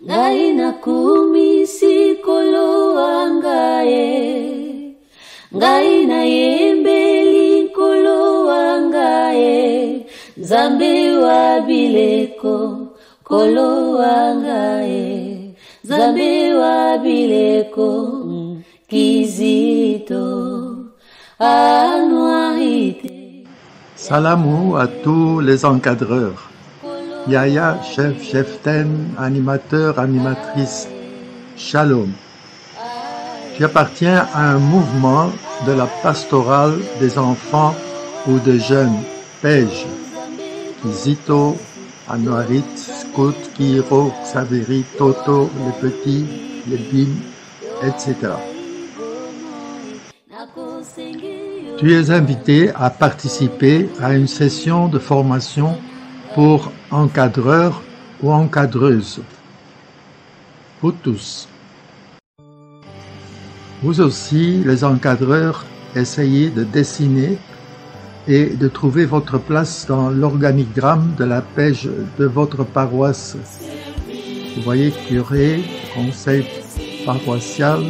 Ngai nakumisi kolo angae, ngai nayembeli kolo angae, Nzambe wa bileko kolo angae, Nzambe wa bileko kizito anuarite. Salamou à tous les encadreurs. Yaya, chef Ten, animateur, animatrice, Shalom. J'appartiens à un mouvement de la pastorale des enfants ou des jeunes, PEJ, Zito, Anuarit, Scout, Kiro, Xaveri, Toto, les petits, les Bim, etc. Tu es invité à participer à une session de formation pour encadreurs ou encadreuses. Vous tous. Vous aussi, les encadreurs, essayez de dessiner et de trouver votre place dans l'organigramme de la PEJ de votre paroisse. Vous voyez curé, conseil paroissial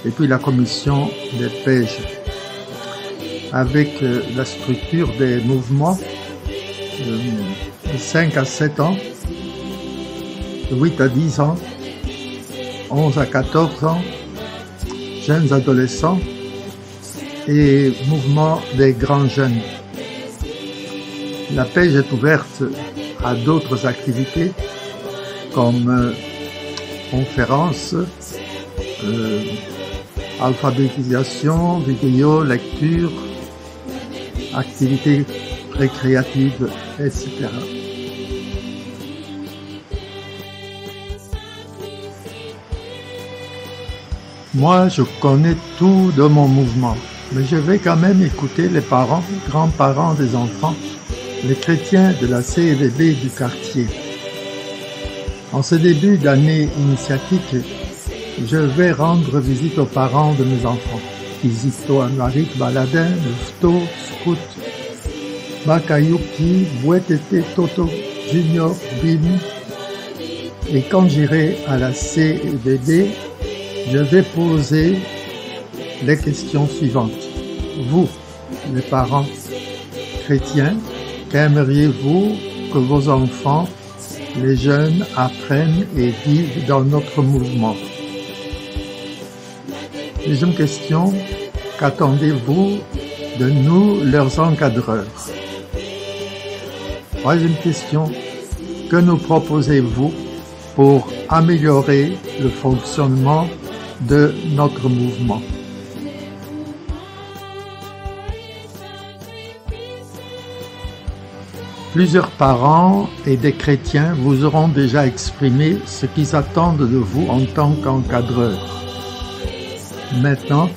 et puis la commission des PEJ. Avec la structure des mouvements, de 5 à 7 ans, de 8 à 10 ans, 11 à 14 ans, jeunes adolescents et mouvement des grands jeunes. La PEJ est ouverte à d'autres activités comme conférences, alphabétisation, vidéo, lecture, activités récréatives, etc. Moi, je connais tout de mon mouvement, mais je vais quand même écouter les parents, grands-parents des enfants, les chrétiens de la CEVB du quartier. En ce début d'année initiatique, je vais rendre visite aux parents de mes enfants. Kizito, Anuarit, Baladin, Lufto, Scout, Bakayuki, Bouetete, Toto, Junior, Bim. Et quand j'irai à la CEVB, je vais poser les questions suivantes. Vous, les parents chrétiens, qu'aimeriez-vous que vos enfants, les jeunes, apprennent et vivent dans notre mouvement? Deuxième question, qu'attendez-vous de nous, leurs encadreurs? Troisième question, que nous proposez-vous pour améliorer le fonctionnement de notre mouvement? Plusieurs parents et des chrétiens vous auront déjà exprimé ce qu'ils attendent de vous en tant qu'encadreurs. Maintenant,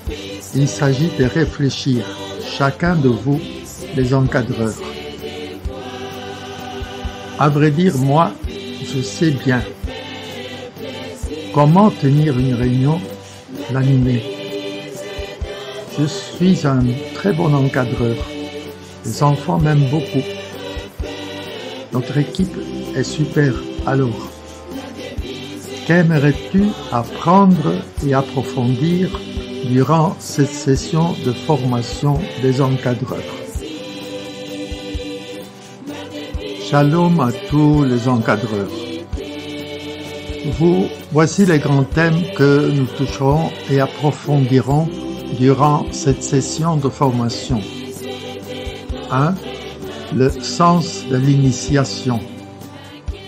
il s'agit de réfléchir, chacun de vous, les encadreurs. À vrai dire, moi, je sais bien comment tenir une réunion, l'animer. Je suis un très bon encadreur. Les enfants m'aiment beaucoup. Notre équipe est super. Alors, qu'aimerais-tu apprendre et approfondir durant cette session de formation des encadreurs? Shalom à tous les encadreurs. Voici les grands thèmes que nous toucherons et approfondirons durant cette session de formation. 1. Le sens de l'initiation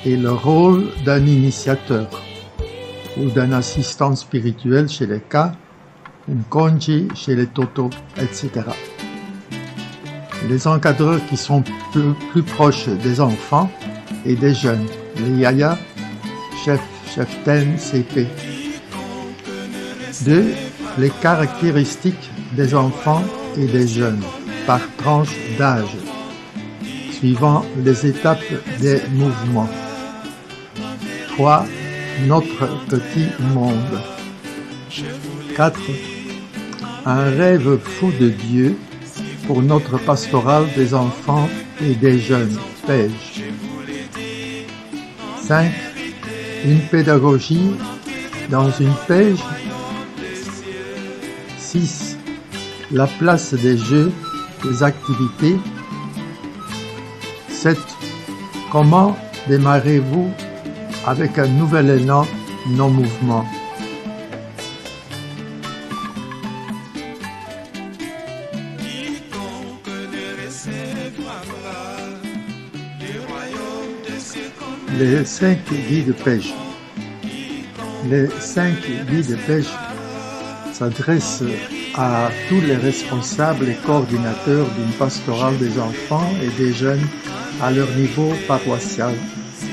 et le rôle d'un initiateur ou d'un assistant spirituel chez les K, un Konji chez les Toto, etc. Les encadreurs qui sont plus proches des enfants et des jeunes, les Yaya, chef Ten, CP. 2. Les caractéristiques des enfants et des jeunes par tranche d'âge, suivant les étapes des mouvements. 3. Notre petit monde. 4. Un rêve fou de Dieu pour notre pastorale des enfants et des jeunes, PEJ. 5. Une pédagogie dans une page. 6. La place des jeux, des activités. 7. Comment démarrez-vous avec un nouvel élan non-mouvement? Les 5 guides pêche. Les 5 guides pêche s'adressent à tous les responsables et coordinateurs d'une pastorale des enfants et des jeunes à leur niveau paroissial,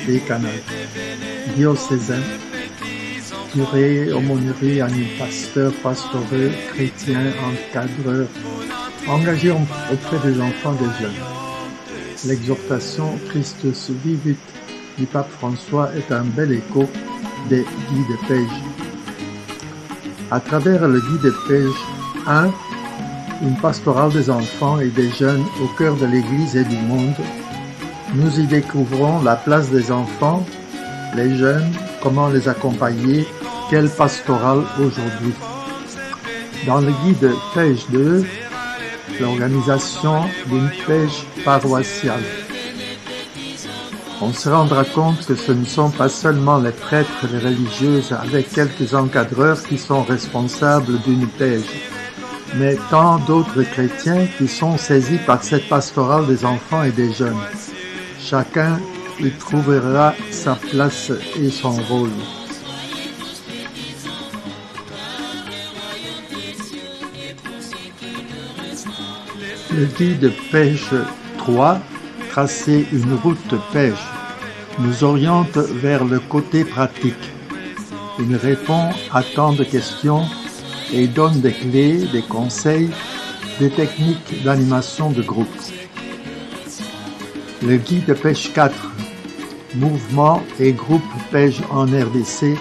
décanal, diocésain, curé, aumônerie, animateur, pastoreux, chrétien, encadreur, engagés auprès des enfants et des jeunes. L'exhortation Christus vivit du pape François est un bel écho des guides pêche. À travers le guide pêche 1, une pastorale des enfants et des jeunes au cœur de l'Église et du monde, nous y découvrons la place des enfants, les jeunes, comment les accompagner, quelle pastorale aujourd'hui. Dans le guide pêche 2, l'organisation d'une pêche paroissiale. On se rendra compte que ce ne sont pas seulement les prêtres et les religieuses avec quelques encadreurs qui sont responsables d'une pêche, mais tant d'autres chrétiens qui sont saisis par cette pastorale des enfants et des jeunes. Chacun y trouvera sa place et son rôle. Le guide pêche 3, tracer une route pêche, nous oriente vers le côté pratique. Il répond à tant de questions et donne des clés, des conseils, des techniques d'animation de groupe. Le guide pêche 4, mouvement et groupe pêche en RDC,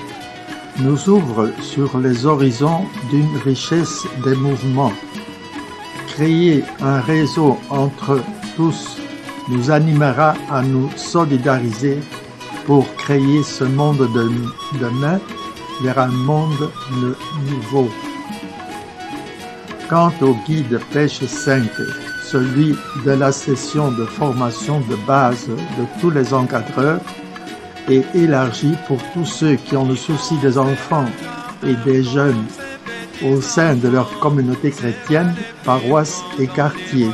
nous ouvre sur les horizons d'une richesse des mouvements. Créer un réseau entre tous nous animera à nous solidariser pour créer ce monde de demain vers un monde nouveau. Quant au guide pêche 5, celui de la session de formation de base de tous les encadreurs, est élargi pour tous ceux qui ont le souci des enfants et des jeunes au sein de leur communauté chrétienne, paroisse et quartier.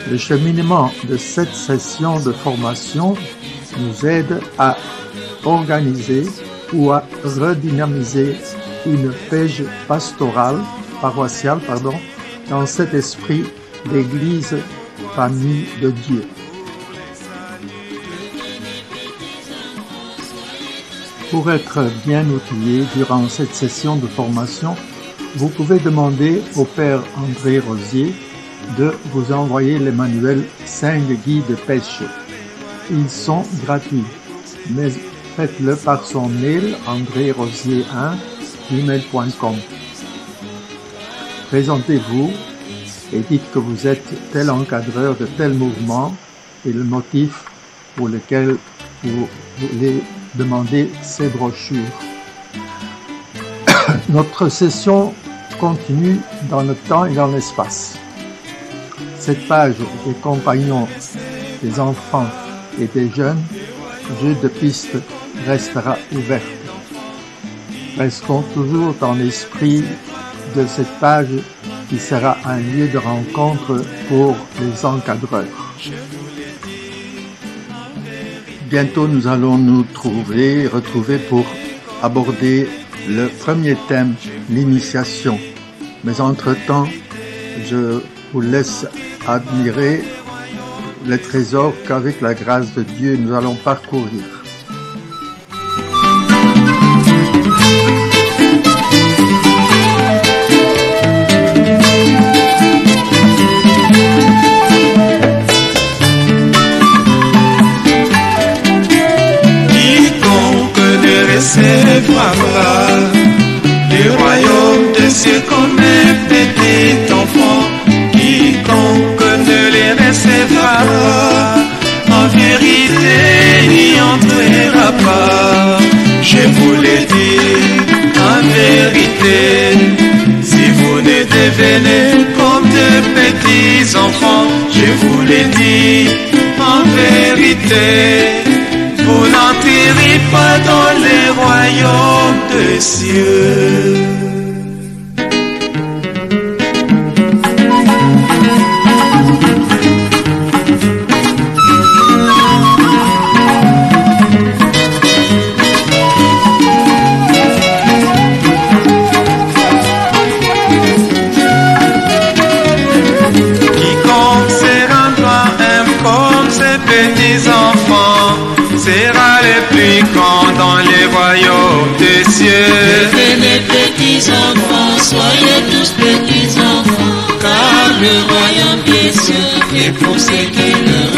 Le cheminement de cette session de formation nous aide à organiser ou à redynamiser une pêche paroissiale, dans cet esprit d'église, famille de Dieu. Pour être bien outillé durant cette session de formation, vous pouvez demander au Père André Rosier de vous envoyer les manuels 5 guides pêche. Ils sont gratuits, mais faites-le par son mail andrerosier1@gmail.com. Présentez-vous et dites que vous êtes tel encadreur de tel mouvement et le motif pour lequel vous voulez demander ces brochures. Notre session continue dans le temps et dans l'espace. Cette page des compagnons des enfants et des jeunes, jeu de piste, restera ouverte. Restons toujours dans l'esprit de cette page qui sera un lieu de rencontre pour les encadreurs. Bientôt, nous allons nous retrouver pour aborder le premier thème, l'initiation. Mais entre-temps, je vous laisse admirer les trésors qu'avec la grâce de Dieu, nous allons parcourir. Recevra du royaume de cieux comme un petit enfant. Quiconque ne les recevra, en vérité n'y entrera pas. l'ai dit en vérité, si vous ne devenez comme de petits enfants, je vous l'ai dit en vérité, vous n'entrerez pas dans les royaumes des cieux. Sera le plus grand dans les royaumes des cieux. Devenez petits enfants, soyez tous petits enfants, car le royaume des cieux est pour ceux qui le